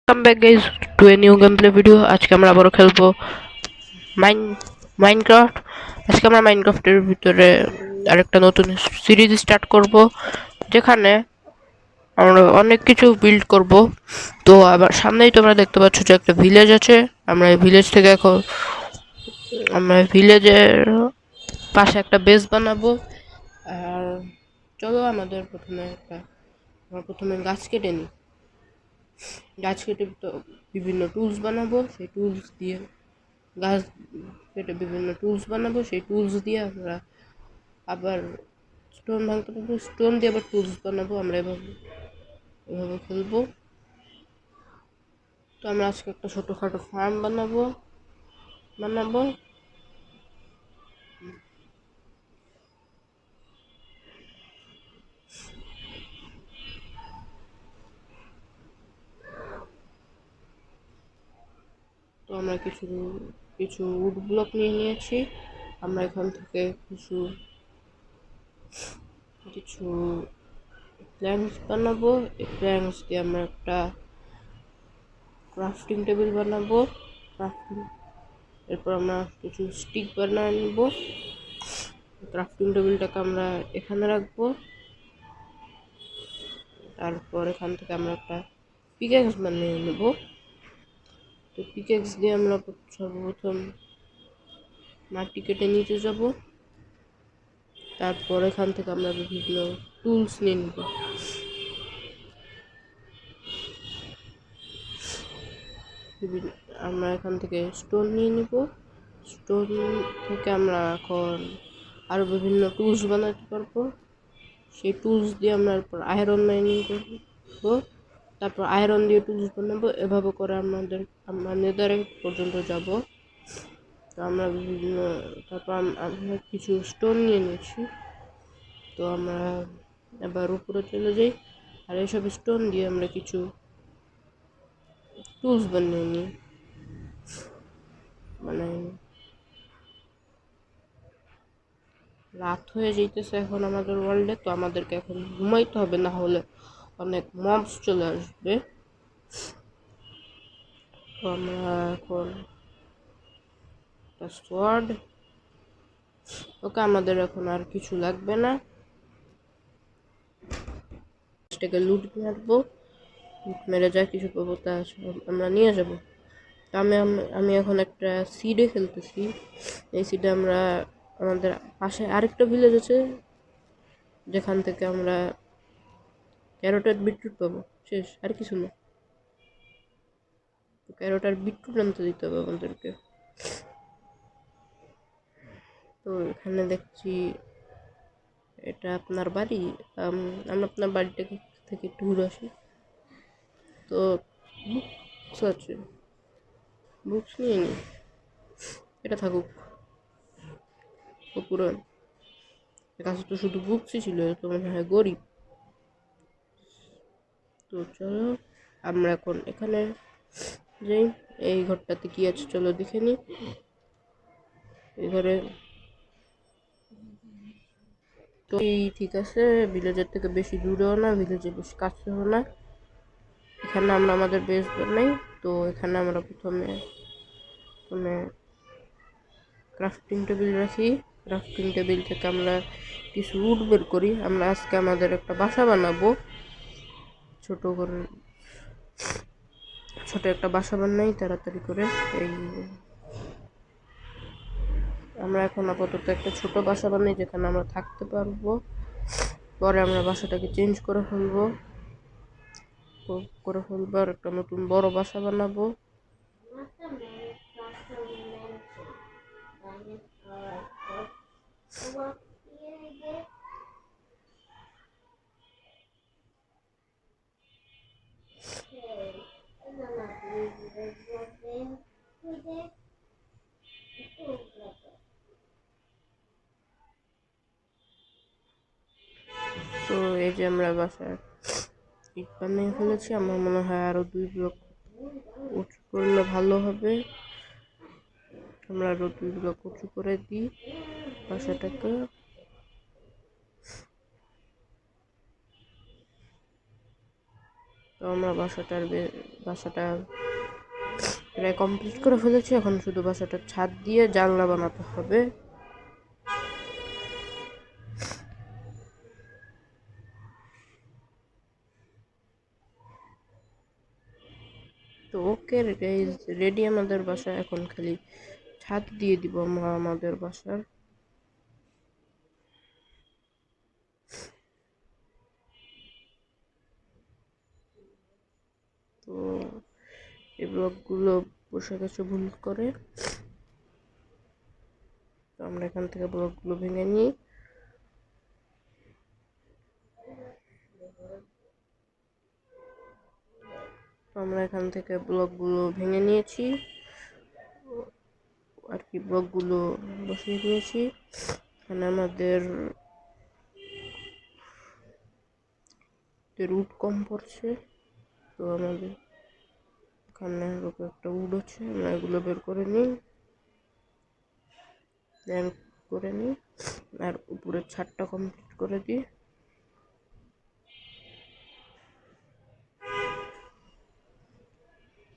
Welcome back guys to a new gameplay video. আজকে আমরা আবারও খেলবো মাইনক্রাফট। আজকে আমরা মাইনক্রাফটের ভিতরে আরেকটা নতুন সিরিজ স্টার্ট করব, যেখানে আমরা অনেক কিছু বিল্ড করব। তো আবার সামনেই তোমরা দেখতে পাচ্ছ যে একটা ভিলেজ আছে। আমরা এই ভিলেজ থেকে এখন আমরা ভিলেজের পাশে একটা বেস বানাবো। আর চলো আমরা প্রথমে গাছ কেটে নিই। গাছ কেটে বিভিন্ন টুলস বানাবো, সেই টুলস দিয়ে গাছ কেটে বিভিন্ন টুলস বানাবো, সেই টুলস দিয়ে আমরা আবার স্টোন ভাঙতে পারবো, স্টোন দিয়ে আবার টুলস বানাবো। আমরা এভাবে খেলবো। তো আমরা আজকে একটা ছোটোখাটো ফার্ম বানাবো। তো আমরা কিছু উড ব্লক নিয়ে নিয়েছি। আমরা এখান থেকে কিছু প্ল্যাঙ্কস বানাবো। এই প্ল্যাঙ্কস দিয়ে আমরা একটা ক্রাফটিং টেবিল বানাবো। এরপর আমরা কিছু স্টিক বানিয়ে নিব। ক্রাফটিং টেবিলটাকে আমরা এখানে রাখবো। তারপর এখান থেকে আমরা একটা পিক্যাক্স বানিয়ে নেব। তো পিক্যাক্স দিয়ে আমরা সর্বপ্রথম মাটি কেটে নিতে যাব। তারপর এখান থেকে আমরা বিভিন্ন টুলস নিয়ে নেব। আমরা এখান থেকে স্টোন নিয়ে নিব। স্টোন থেকে আমরা এখন আরও বিভিন্ন টুলস বানাতে পারবো। সেই টুলস দিয়ে আমরা এরপর আয়রন মাইনিং করব। তারপর আয়রন দিয়ে টুলস বানাবো। এভাবে করে আমরা নেদাররাইট পর্যন্ত যাব। তো আমরা তারপর আমরা কিছু স্টোন নিয়ে নিয়েছি। তো আমরা এবার উপরে চলে যাই, আর এইসব স্টোন দিয়ে আমরা কিছু টুলস বানাই নিই। রাত হয়ে যাইতেছে এখন আমাদের ওয়ার্ল্ডে। তো আমাদেরকে এখন ঘুমাইতে হবে, না হলে অনেক মবস চলে আসবে। তো আমরা এখন সোয়ার্ড, ওকে আমাদের এখন আর কিছু লাগবে না। এটাকে লুট মারবো, লুট মেরে যা কিছু পাবো তা আমরা নিয়ে যাব। তো আমি এখন একটা সিডে খেলতেছি। এই সিডে আমরা আমাদের পাশে আরেকটা ভিলেজ আছে, যেখান থেকে আমরা ক্যারোট আর বিটরুট পাবো। শেষ, আর কিছু না। ক্যারোট আর বিটরুট আনতে দিতে হবে আমাদেরকে। তো এখানে দেখছি এটা আপনার বাড়ি। আমি আপনার বাড়িটা থেকে একটু ঘুরে আসি। তো বুকস আছে, বুকস নিয়ে নি, এটা থাকুক। পুরো কাছে তো শুধু বুকসই ছিল, তো মনে হয় গরিব। তো চলো আমরা এখন এখানে যাই। এই ঘরটাতে কি আছে চলো দেখে নি। এই ঘরে তো ঠিক আছে, ভিলেজের থেকে বেশি দূরেও না, ভিলেজের বেশি কাছেও না। এখানে আমরা আমাদের বেস বানাই। তো এখানে আমরা প্রথমে ক্রাফটিং টেবিল রাখি। ক্রাফটিং টেবিল থেকে আমরা কিছু উড বের করি। আমরা আজকে আমাদের একটা বাসা বানাবো, ছোট একটা বাসা বানাই তাড়াতাড়ি করে। এই আমরা এখন আপাতত একটা ছোট বাসা বানাই, যেখানে আমরা থাকতে পারবো। পরে আমরা বাসাটাকে চেঞ্জ করে ফেলবো আর একটা নতুন বড় বাসা বানাবো। তো এই যে আমরা বাসায় ইট বানিয়ে ফেলেছি। আমার মনে হয় আরো 2 ব্লক উঁচু করলে ভালো হবে। আমরা আরো 2 ব্লক উঁচু করে দিই বাসাটাকে। তো আমরা বাসাটা প্রায় কমপ্লিট করে ফেলেছি। এখন শুধু বাসাটার ছাদ দিয়ে জানলা বানাতে হবে। তো ওকে রেডি আমাদের বাসা। এখন খালি ছাদ দিয়ে দিব আমরা আমাদের বাসার। তো এই ব্লকগুলো বসে গেছে ভুল করে। তো আমরা এখান থেকে ব্লকগুলো ভেঙে নিই। আমরা এখান থেকে ব্লকগুলো ভেঙে নিয়েছি আর কি, ব্লকগুলো বসিয়ে দিয়েছি। এখানে আমাদের রুট কম পড়ছে, তো আমাদের এখানে একটা উড আছে, আমরা এগুলো বের করে নিই, আর উপরের ছাদটা কমপ্লিট করে দিই।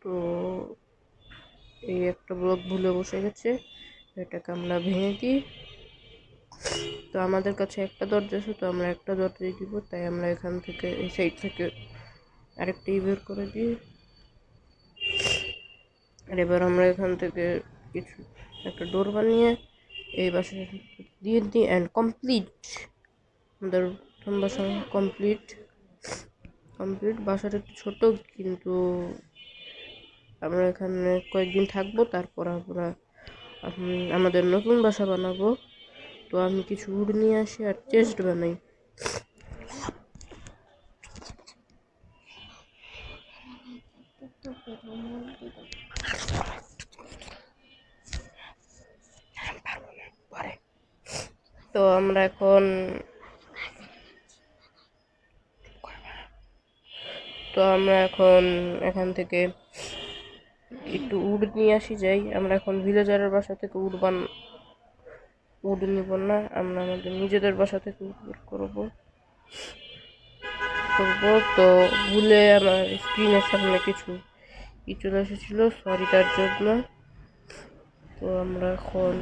তো এই একটা ব্লক ভুলে বসে গেছে, এটাকে আমরা ভেঙে দিই। তো আমাদের কাছে একটা দরজা আছে, তো আমরা একটা দরজাই দিব, তাই আমরা এখান থেকে এই সাইড থেকে আরেকটা বের করে দিই। আর এবার আমরা এখান থেকে কিছু একটা ডোর বানিয়ে এই বাসায় দিয়ে দিই অ্যান্ড কমপ্লিট। আমাদের বাসা কমপ্লিট। বাসাটা একটু ছোট, কিন্তু আমরা এখানে কয়েকদিন থাকবো, তারপর আমরা আমাদের নতুন বাসা বানাবো। তো আমি কিছু উড নিয়ে আসি আর চেস্ট বানাই। তো আমরা এখন এখান থেকে একটু উড নিয়ে আসি যাই। আমরা এখন ভিলেজারের বাসা থেকে উড নিব না, আমরা আমাদের নিজেদের বাসা থেকে উড করবো। তো ভুলে আমার স্ক্রিনের সামনে কিছু চলে এসেছিল, সরি তার জন্য। তো আমরা এখন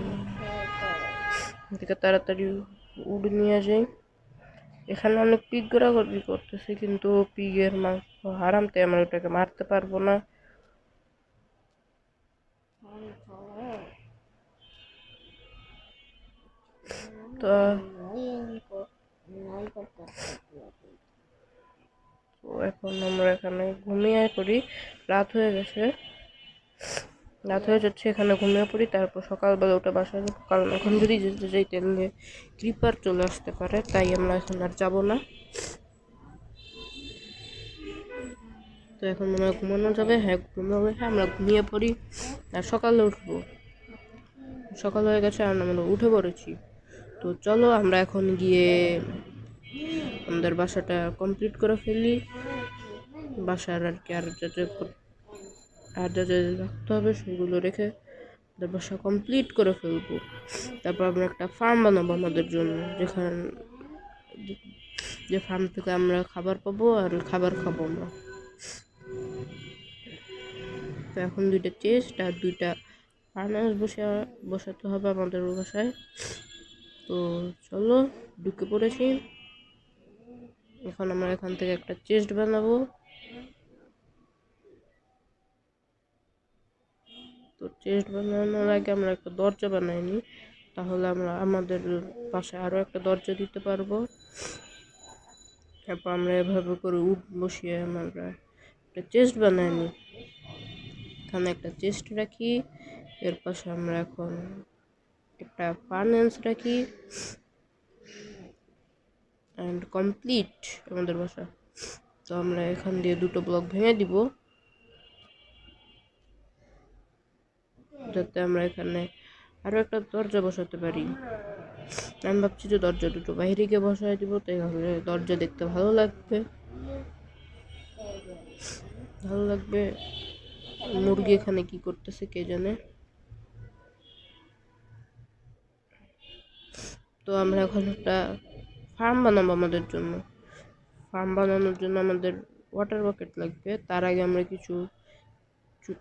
থেকে তাড়াতাড়ি উড নিয়ে যাই। এখানে অনেক পিগ ঘোরাঘুরি করতেছে, কিন্তু পিগের মাংস হারাম, তাই আমরা ওটাকে মারতে পারবো না। তো এখন আমরা এখানে ঘুমিয়ে পড়ি। রাত হয়ে যাচ্ছে, এখানে ঘুমিয়ে পড়ি, তারপর সকালবেলা উঠে বাসায় যাবো। কারণ এখন যদি যেতে যাই তাহলে ক্রিপার চলে আসতে পারে, তাই আমরা এখন আর যাবো না। তো এখন মনে হয় ঘুমানো যাবে। হ্যাঁ, আমরা ঘুমিয়ে পড়ি আর সকালে উঠবো। সকাল হয়ে গেছে আর আমরা উঠে পড়েছি। তো চলো আমরা এখন গিয়ে আমাদের বাসাটা কমপ্লিট করে ফেলি। বাসার আর কি আর যা যা রাখতে হবে সেগুলো রেখে আমাদের বাসা কমপ্লিট করে ফেলবো। তারপর আমরা একটা ফার্ম বানাবো আমাদের জন্য, যে ফার্ম থেকে আমরা খাবার পাবো আর খাবার খাবো আমরা। তো এখন 2টা চেস্ট আর 2টা ফার্নাস বসাতে হবে আমাদের বাসায়। তো চলো, ঢুকে পড়েছি। এখন আমরা এখান থেকে একটা চেস্ট বানাবো। তো চেস্ট বানানোর আগে আমরা একটা দরজা বানাইনি, তাহলে আমরা আমাদের পাশে আরো একটা দরজা দিতে পারবো। তারপর আমরা এভাবে করে উড বসিয়ে আমরা একটা চেস্ট বানাইনি। এখানে একটা চেস্ট রাখি, এর পাশে আমরা এখন একটা ফার্নেস রাখি অ্যান্ড কমপ্লিট আমাদের বাসা। তো আমরা এখান দিয়ে 2টো ব্লক ভেঙে দিব, যাতে আমরা এখানে আরো একটা দরজা বসাতে পারি। আমি ভাবছি যে দরজা 2টো বাইরে গিয়ে বসাই দিব, তাই দরজা দেখতে ভালো লাগবে। মুরগি এখানে কি করতেছে কে জানে। তো আমরা এখন একটা ফার্ম বানাবো আমাদের জন্য। ফার্ম বানানোর জন্য আমাদের ওয়াটার বাকেট লাগবে। তার আগে আমরা কিছু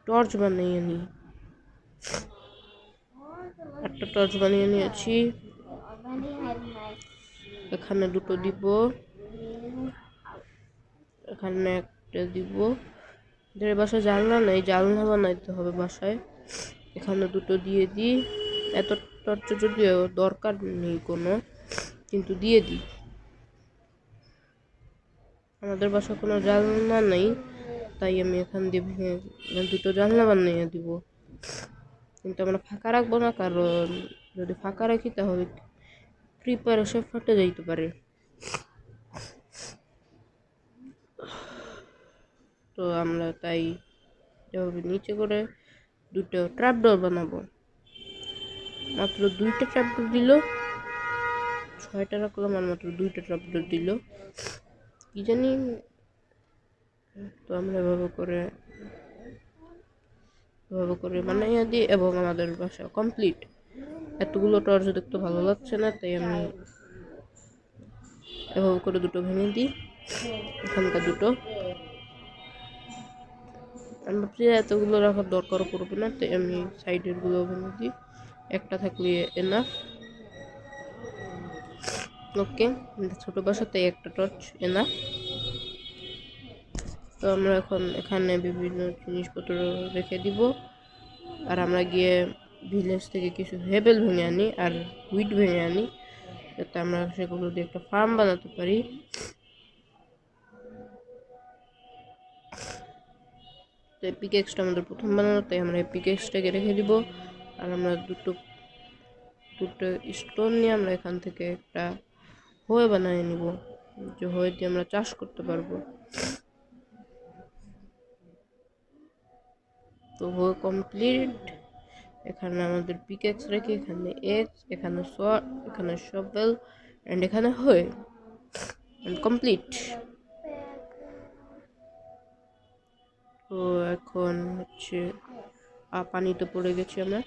টর্চ বানিয়ে নিই। একটা টর্চ বানিয়ে নিয়েছি, এখানে দুটো দিব, এখানে একটা দিব। বাসায় জানলা নেই, জানলা বানাইতে হবে বাসায়। এখানে দুটো দিয়ে দিই। এত টর্চ যদিও দরকার নেই কোনো, কিন্তু দিয়ে দিই। আমাদের বাসায় কোনো জানলা নেই, তাই আমি এখান দিয়ে ভেঙে দুটো জানলা বানিয়ে দিব। কিন্তু আমরা ফাঁকা রাখবো না, কারণ যদি ফাঁকা রাখি তাহলে ক্রিপার এসে ফেটে যাইতে পারে। তো আমরা তাই এভাবে নিচে করে দুটো ট্র্যাপডোর বানাবো। মাত্র 2টা ট্র্যাপডোর দিল, 6টা রাখলাম আর মাত্র 2টা ট্র্যাপডোর দিল, কি জানি। তো আমরা এভাবে করে বানাইয়া দিই এবং আমাদের বাসা কমপ্লিট। এতগুলো টর্চ দেখতে ভালো লাগছে না, তাই আমি এভাবে করে দুটো ভেঙে দিই। এখানকার দুটো আমি ভাবছি এতগুলো রাখার দরকার পড়বে না, তাই আমি সাইডের গুলো ভেঙে দিই। একটা থাকলে এনাফ। ওকে, ছোট বাসা তাই একটা টর্চ এনাফ। তো আমরা এখন এখানে বিভিন্ন জিনিসপত্র রেখে দিব, আর আমরা গিয়ে ভিলেজ থেকে কিছু হেবেল ভেঙে আনি আর হুইট ভেঙে আনি, যাতে আমরা সেগুলো দিয়ে একটা ফার্ম বানাতে পারি। তো এই পিকেক্সটা আমাদের প্রথম বানানো, তাই আমরা এই পিকেক্সটাকে রেখে দিব। আর আমরা দুটো স্টোন নিয়ে আমরা এখান থেকে একটা হয়ে বানিয়ে নিব, যে হয়ে দিয়ে আমরা চাষ করতে পারবো। তো হয়ে কমপ্লিট। এখানে আমাদের পিকেক্স রেখে, এখানে এক্স, এখানে শর্ট, এখানে শভেল, এন্ড এখানে হয়ে কমপ্লিট। তো এখন হচ্ছে পানিতে পড়ে গেছি আমরা,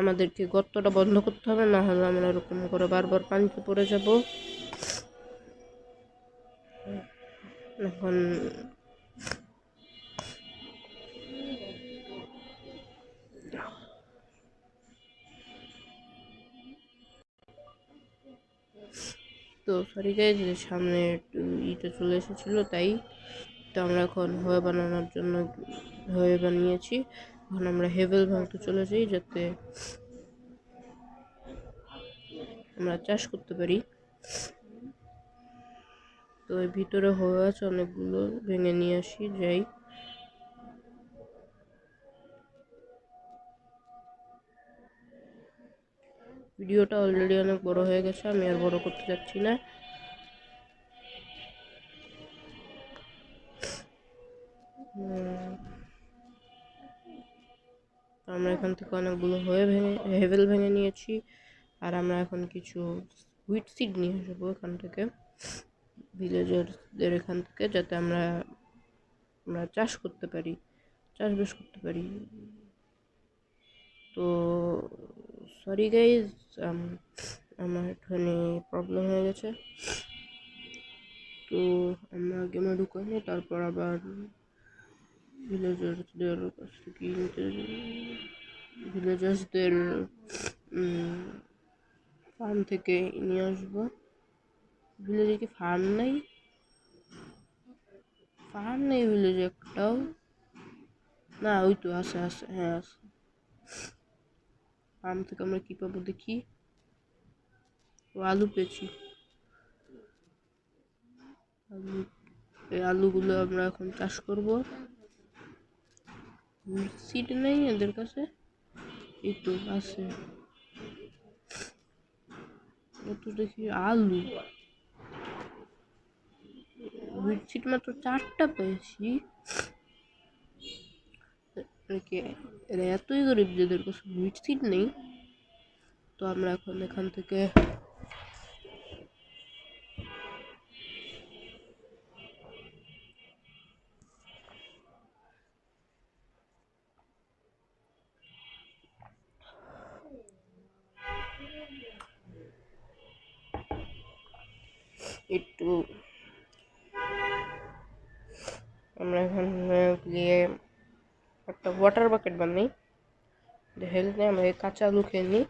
আমাদেরকে গর্তটা বন্ধ করতে হবে, না হলে আমরা এরকম করে বারবার পানিতে পড়ে যাব। এখন তো সরি গাইস, যে সামনে একটু ইটা চলে এসেছিল তাই। তো আমরা এখন হয়ে বানানোর জন্য হয়ে বানিয়েছি। এখন আমরা হেভেল ভাঙতে চলে যাই, যাতে আমরা চাষ করতে পারি। তো এর ভিতরে হয়ে আছে অনেকগুলো, ভেঙে নিয়ে আসি যাই। ভিডিওটা অলরেডি অনেক বড় হয়ে গেছে, আমি আর বড় করতে যাচ্ছি না। আমরা এখান থেকে অনেকগুলো হেভেল ভেঙে নিয়েছি, আর আমরা এখন কিছু হুইট সিড নিয়ে আসবো এখান থেকে, ভিলেজারদের এখান থেকে, যাতে আমরা চাষ করতে পারি, চাষবাস করতে পারি। তো সরি গাইজ, আমার এখানে প্রবলেম হয়ে গেছে। তো আমরা গেমে ঢুকানো, তারপর আবার ভিলেজার্সদের কাছ থেকে ভিলেজার্সদের ফার্ম থেকে নিয়ে আসবো। ভিলেজে কি ফার্ম নেই? ফার্ম নেই ভিলেজে একটাও। না, ওই তো আছে, হ্যাঁ আছে। ফার্ম থেকে আমরা কি পাবো দেখি। ও আলু পেয়েছি, এই আলুগুলো আমরা এখন চাষ করব। সিড নেই এদের কাছে, এই তো আছে। তো দেখি আলু, হুইট সিড মাত্র 4টা পেয়েছি। এরা এতই গরিব যাদের কাছে হুইট সিড নেই। তো আমরা এখন এখান থেকে একটু একটা ওয়াটার বাকেট বানাই। হেলথ নিয়ে আমরা এই কাঁচা আলু খেয়ে নিই।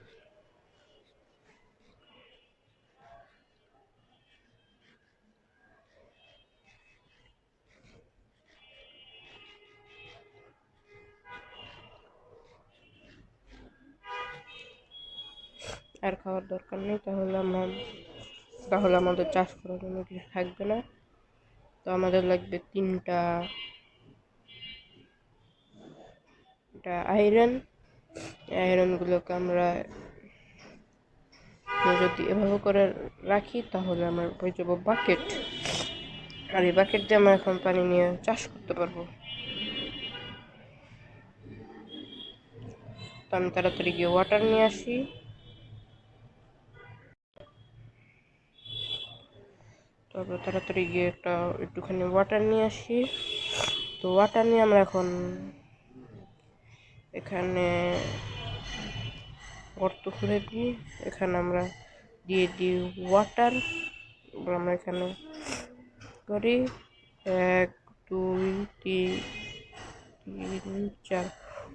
আর খাওয়ার দরকার নেই, তাহলে আমাদের চাষ করার জন্য কিছু থাকবে না। তো আমাদের লাগবে 3টা আয়রনগুলোকে আমরা যদি এভাবে করে রাখি তাহলে আমরা হয়ে যাবো বাকেট। আর এই বাকেট দিয়ে আমরা এখন পানি নিয়ে চাষ করতে পারবো। তো আমি তাড়াতাড়ি গিয়ে ওয়াটার নিয়ে আসি। তারপর তাড়াতাড়ি গিয়ে একটুখানি ওয়াটার নিয়ে আসি। তো ওয়াটার নিয়ে আমরা এখন এখানে গর্ত খুঁড়ে দিই। এখানে আমরা দিয়ে দিই ওয়াটার। আমরা এখানে করি 1 2 3 4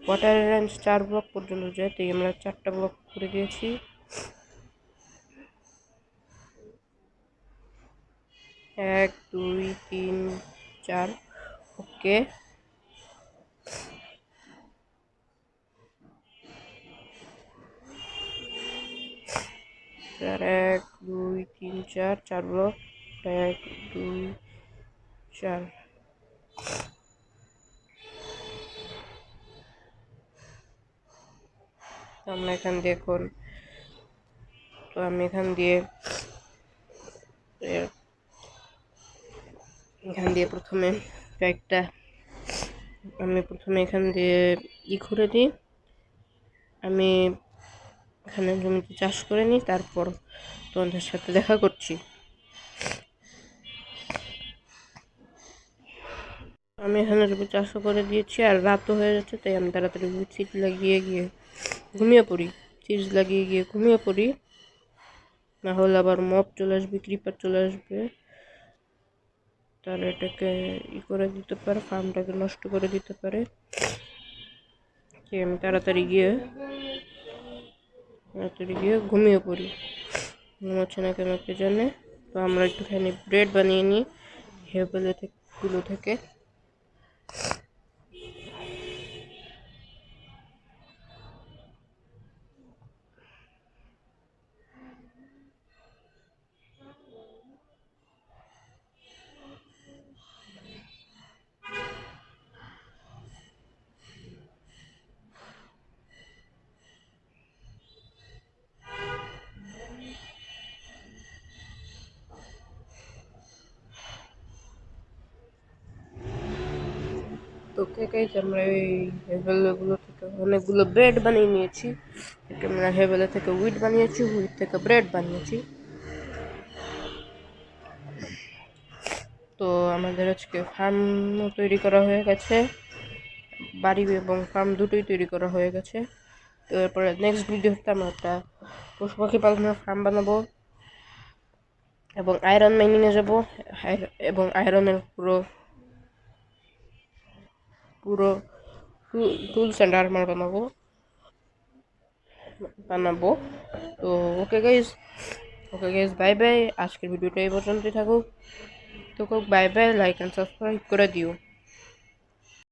ওয়াটারের রেঞ্জ 4 ব্লক পর্যন্ত যায়, তাই আমরা 4টা ব্লক করে দিয়েছি। 1 2 3 4 ওকে। আর 1 2 3 4 4 ব্লক 1 2 4। আমরা এখান দিয়ে আমি এখান দিয়ে প্রথমে এখান দিয়ে করে দিই। আমি এখানে জমিতে চাষ করে নিই, তারপর তোমাদের সাথে দেখা করছি। আমি এখানে জমি চাষও করে দিয়েছি, আর রাতও হয়ে যাচ্ছে, তাই আমি তাড়াতাড়ি চিজ লাগিয়ে গিয়ে ঘুমিয়ে পড়ি। না হলে আবার মব চলে আসবে, ক্রিপার চলে আসবে, তাহলে এটাকে করে দিতে পারে, ফার্মটাকে নষ্ট করে দিতে পারে। আমি তাড়াতাড়ি গিয়ে ঘুমিয়ে পড়ি। ঘুমাচ্ছে না কেন কে জানে। তো আমরা একটুখানি ব্রেড বানিয়ে নিই গুলো থেকে। তো গাইস, আমরা এই হেভেলগুলো থেকে অনেকগুলো ব্রেড বানিয়ে নিয়েছি। আমরা হেভেলে থেকে হুইট বানিয়েছি, হুইট থেকে ব্রেড বানিয়েছি। তো আমাদের আজকে ফার্ম তৈরি করা হয়ে গেছে, বাড়ি এবং ফার্ম দুটোই তৈরি করা হয়ে গেছে। তো এরপরে নেক্সট ভিডিওতে আমরা একটা পশু পাখি পালনের ফার্ম বানাবো এবং আয়রন মাইনিংয়ে যাব, এবং আয়রনের পুরো টুলস অ্যান্ড আর্মার বানাবো। তো ওকে গাইজ, বাই বাই। আজকের ভিডিওটা এই পর্যন্তই থাকুক। Bye bye. Like and subscribe করে দিও।